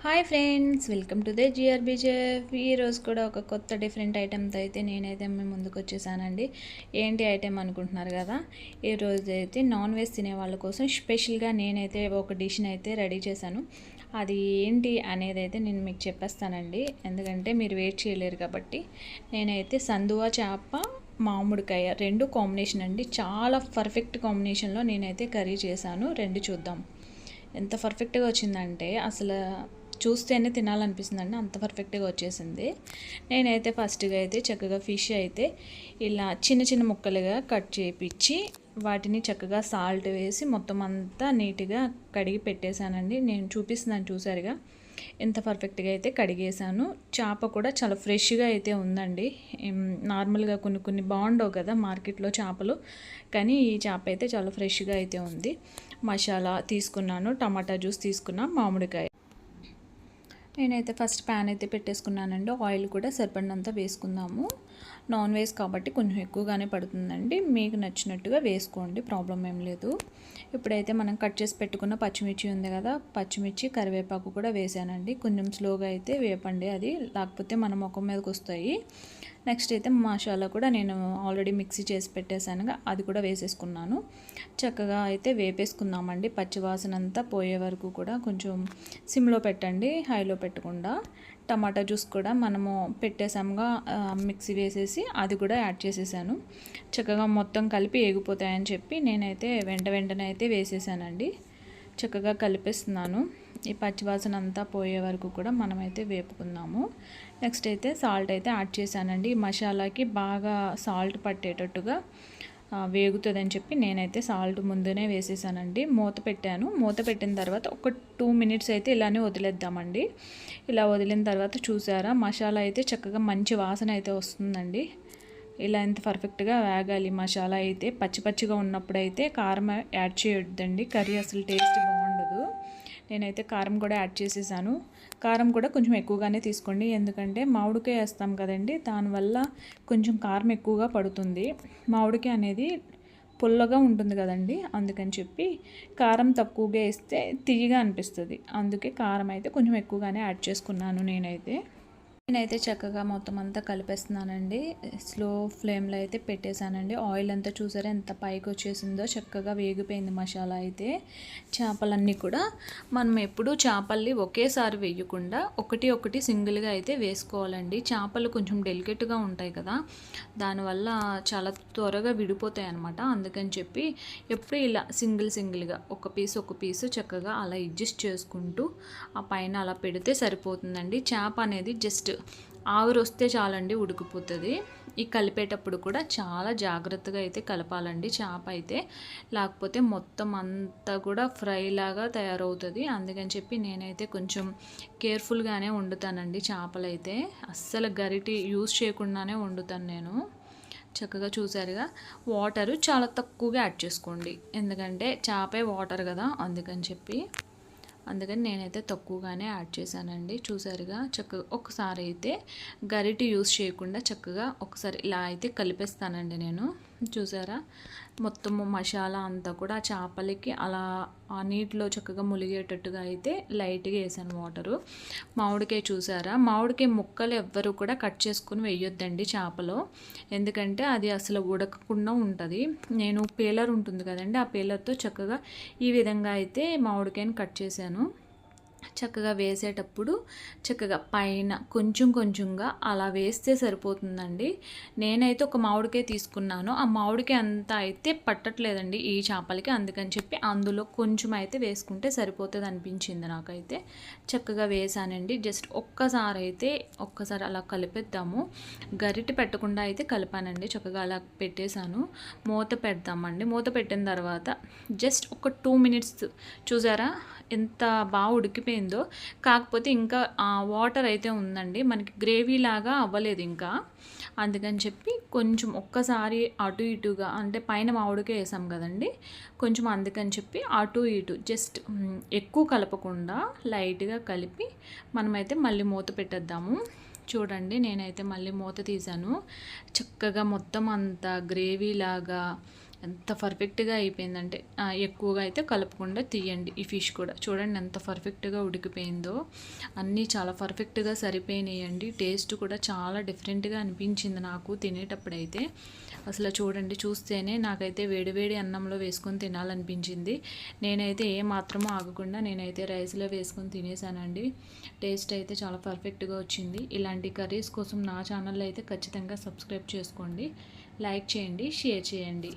Hi friends, welcome to the GRB chef. ఈరోజు కూడా ఒక కొత్త డిఫరెంట్ ఐటెంతో అయితే నేనైతే మీ ముందుకు వచ్చేసానండి. ఏంటి ఐటెం అనుకుంటున్నారు కదా. ఈరోజు అయితే నాన్ వెజ్ తినే వాళ్ళ కోసం స్పెషల్గా నేనైతే ఒక డిష్ని అయితే రెడీ చేశాను. అది ఏంటి అనేది అయితే నేను మీకు చెప్పేస్తానండి, ఎందుకంటే మీరు వెయిట్ చేయలేరు కాబట్టి. నేనైతే సందువా చేప మామిడికాయ రెండు కాంబినేషన్ అండి, చాలా పర్ఫెక్ట్ కాంబినేషన్లో నేనైతే కర్రీ చేశాను. రెండు చూద్దాం ఎంత పర్ఫెక్ట్గా వచ్చిందంటే అసలు చూస్తేనే తినాలనిపిస్తుందండి, అంత పర్ఫెక్ట్గా వచ్చేసింది. నేనైతే ఫస్ట్గా అయితే చక్కగా ఫిష్ అయితే ఇలా చిన్న చిన్న ముక్కలుగా కట్ చేయించి వాటిని చక్కగా సాల్ట్ వేసి మొత్తం అంతా నీట్గా కడిగి పెట్టేశానండి. నేను చూపిస్తున్నాను చూసారుగా ఎంత పర్ఫెక్ట్గా అయితే కడిగేసాను. చేప కూడా చాలా ఫ్రెష్గా అయితే ఉందండి. నార్మల్గా కొన్ని బాగుండవు కదా మార్కెట్లో చేపలు, కానీ ఈ చేప అయితే చాలా ఫ్రెష్గా అయితే ఉంది. మసాలా తీసుకున్నాను, టమాటా జ్యూస్ తీసుకున్నా, మామిడికాయ. నేనైతే ఫస్ట్ ప్యాన్ అయితే పెట్టేసుకున్నానండి. ఆయిల్ కూడా సరిపడినంత వేసుకుందాము. నాన్ వెజ్ కాబట్టి కొంచెం ఎక్కువగానే పడుతుందండి, మీకు నచ్చినట్టుగా వేసుకోండి, ప్రాబ్లం ఏం లేదు. ఇప్పుడైతే మనం కట్ చేసి పెట్టుకున్న పచ్చిమిర్చి ఉంది కదా, పచ్చిమిర్చి కరివేపాకు కూడా వేసానండి. కొంచెం స్లోగా అయితే వేపండి, అది లేకపోతే మన ముఖం మీదకి వస్తాయి. నెక్స్ట్ అయితే మసాలా కూడా నేను ఆల్రెడీ మిక్సీ చేసి పెట్టేశానుగా, అది కూడా వేసేసుకున్నాను. చక్కగా అయితే వేపేసుకుందామండి. పచ్చివాసన అంతా పోయే వరకు కూడా కొంచెం సిమ్లో పెట్టండి, హైలో పెట్టకుండా. టమాటా జ్యూస్ కూడా మనము పెట్టేసాముగా, మిక్సీ వేసేసి అది కూడా యాడ్ చేసేసాను. చక్కగా మొత్తం కలిపి ఏగిపోతాయని చెప్పి నేనైతే వెంటనే అయితే వేసేసానండి. చక్కగా కలిపేస్తున్నాను. ఈ పచ్చివాసన అంతా పోయే వరకు కూడా మనమైతే వేపుకుందాము. నెక్స్ట్ అయితే సాల్ట్ అయితే యాడ్ చేశానండి. ఈ మసాలాకి బాగా సాల్ట్ పట్టేటట్టుగా వేగుతుందని చెప్పి నేనైతే సాల్ట్ ముందునే వేసేసానండి. మూత పెట్టాను. మూత పెట్టిన తర్వాత ఒక 2 మినిట్స్ అయితే ఇలానే వదిలేద్దామండి. ఇలా వదిలిన తర్వాత చూసారా, మసాలా అయితే చక్కగా మంచి వాసన అయితే వస్తుందండి. ఇలా ఎంత పర్ఫెక్ట్గా వేగాలి మసాలా అయితే. పచ్చిగా ఉన్నప్పుడైతే కారం యాడ్ చేయొద్దండి, కర్రీ అసలు టేస్ట్ బాగుండదు. నేనైతే కారం కూడా యాడ్ చేసేసాను. కారం కూడా కొంచెం ఎక్కువగానే తీసుకోండి, ఎందుకంటే మామిడికాయ వేస్తాం కదండి, దానివల్ల కొంచెం కారం ఎక్కువగా పడుతుంది. మామిడికాయ అనేది పుల్లగా ఉంటుంది కదండి, అందుకని చెప్పి కారం తక్కువగా వేస్తే తియ్యగా అనిపిస్తుంది. అందుకే కారం అయితే కొంచెం ఎక్కువగానే యాడ్ చేసుకున్నాను నేనైతే చక్కగా మొత్తం అంతా కలిపేస్తున్నానండి. స్లో ఫ్లేమ్లో అయితే పెట్టేశానండి. ఆయిల్ అంతా చూసారా ఎంత పైకి వచ్చేసిందో, చక్కగా వేగిపోయింది మసాలా అయితే. చేపలన్నీ కూడా మనం ఎప్పుడూ చేపల్ని ఒకేసారి వేయకుండా ఒకటి సింగిల్గా అయితే వేసుకోవాలండి. చేపలు కొంచెం డెలికేట్గా ఉంటాయి కదా, దానివల్ల చాలా త్వరగా విడిపోతాయి అన్నమాట. అందుకని చెప్పి ఎప్పుడు ఇలా సింగిల్గా ఒక పీసు చక్కగా అలా అడ్జస్ట్ చేసుకుంటూ ఆ పైన అలా పెడితే సరిపోతుందండి. చేప అనేది జస్ట్ ఆవిరి వస్తే చాలండి, ఉడికిపోతుంది. ఈ కలిపేటప్పుడు కూడా చాలా జాగ్రత్తగా అయితే కలపాలండి చేప అయితే, లేకపోతే మొత్తం అంతా కూడా ఫ్రై లాగా తయారవుతుంది. అందుకని చెప్పి నేనైతే కొంచెం కేర్ఫుల్గానే వండుతానండి. చేపలైతే అస్సలు గరిటి యూజ్ చేయకుండానే వండుతాను నేను. చక్కగా చూసారుగా, వాటరు చాలా తక్కువగా యాడ్ చేసుకోండి, ఎందుకంటే చేపే వాటర్ కదా, అందుకని నేనైతే తక్కువగానే యాడ్ చేశానండి. చూసారుగా, చక్కగా ఒకసారి అయితే గరిటె యూస్ చేయకుండా చక్కగా ఒకసారి ఇలా అయితే కలిపేస్తానండి నేను. చూసారా, మొత్తము మసాలా అంతా కూడా చేపలకి అలా ఆ నీటిలో చక్కగా ములిగేటట్టుగా అయితే లైట్గా వేసాను వాటరు. మామిడికాయ చూసారా, మామిడికాయ ముక్కలు ఎవ్వరు కూడా కట్ చేసుకుని వేయొద్దండి చేపలో, ఎందుకంటే అది అసలు ఉడకకుండా ఉంటుంది. నేను పీలర్ ఉంటుంది కదండి, ఆ పీలర్తో చక్కగా ఈ విధంగా అయితే మామిడికాయని కట్ చేశాను. చక్కగా వేసేటప్పుడు చక్కగా పైన కొంచెంగా అలా వేస్తే సరిపోతుందండి. నేనైతే ఒక మామిడికాయ తీసుకున్నాను, ఆ మామిడికాయ అంతా అయితే పట్టట్లేదండి ఈ చేపలకి, అందుకని చెప్పి అందులో కొంచెం అయితే వేసుకుంటే సరిపోతుంది అనిపించింది నాకైతే. చక్కగా వేసానండి. జస్ట్ ఒక్కసారి అలా కలిపేద్దాము. గరిటె పెట్టకుండా అయితే కలిపానండి, చక్కగా అలా పెట్టేశాను. మూత పెడదామండి. మూత పెట్టిన తర్వాత జస్ట్ ఒక 2 మినిట్స్ చూసారా ఎంత బాగా ఉడికిపోయిందో. కాకపోతే ఇంకా వాటర్ అయితే ఉందండి, మనకి గ్రేవీ లాగా అవ్వలేదు ఇంకా. అందుకని చెప్పి కొంచెం ఒక్కసారి అటు ఇటుగా, అంటే పైన మామిడికాయ వేసాం కదండి కొంచెం, అందుకని చెప్పి అటు ఇటు జస్ట్ ఎక్కువ కలపకుండా లైట్గా కలిపి మనమైతే మళ్ళీ మూత పెట్టేద్దాము. చూడండి, నేనైతే మళ్ళీ మూత తీసాను. చక్కగా మొత్తం అంతా గ్రేవీ లాగా ఎంత పర్ఫెక్ట్గా అయిపోయిందంటే ఎక్కువగా అయితే కలపకుండా తీయండి. ఈ ఫిష్ కూడా చూడండి ఎంత పర్ఫెక్ట్గా ఉడికిపోయిందో, అన్నీ చాలా పర్ఫెక్ట్గా సరిపోయినాయండి. టేస్ట్ కూడా చాలా డిఫరెంట్గా అనిపించింది నాకు తినేటప్పుడైతే. అసలు చూడండి, చూస్తేనే నాకైతే వేడివేడి అన్నంలో వేసుకొని తినాలనిపించింది. నేనైతే ఏ మాత్రమూ ఆగకుండా నేనైతే రైస్లో వేసుకొని తినేసానండి. టేస్ట్ అయితే చాలా పర్ఫెక్ట్గా వచ్చింది. ఇలాంటి కర్రీస్ కోసం నా ఛానల్ అయితే ఖచ్చితంగా సబ్స్క్రైబ్ చేసుకోండి, లైక్ చేయండి, షేర్ చేయండి.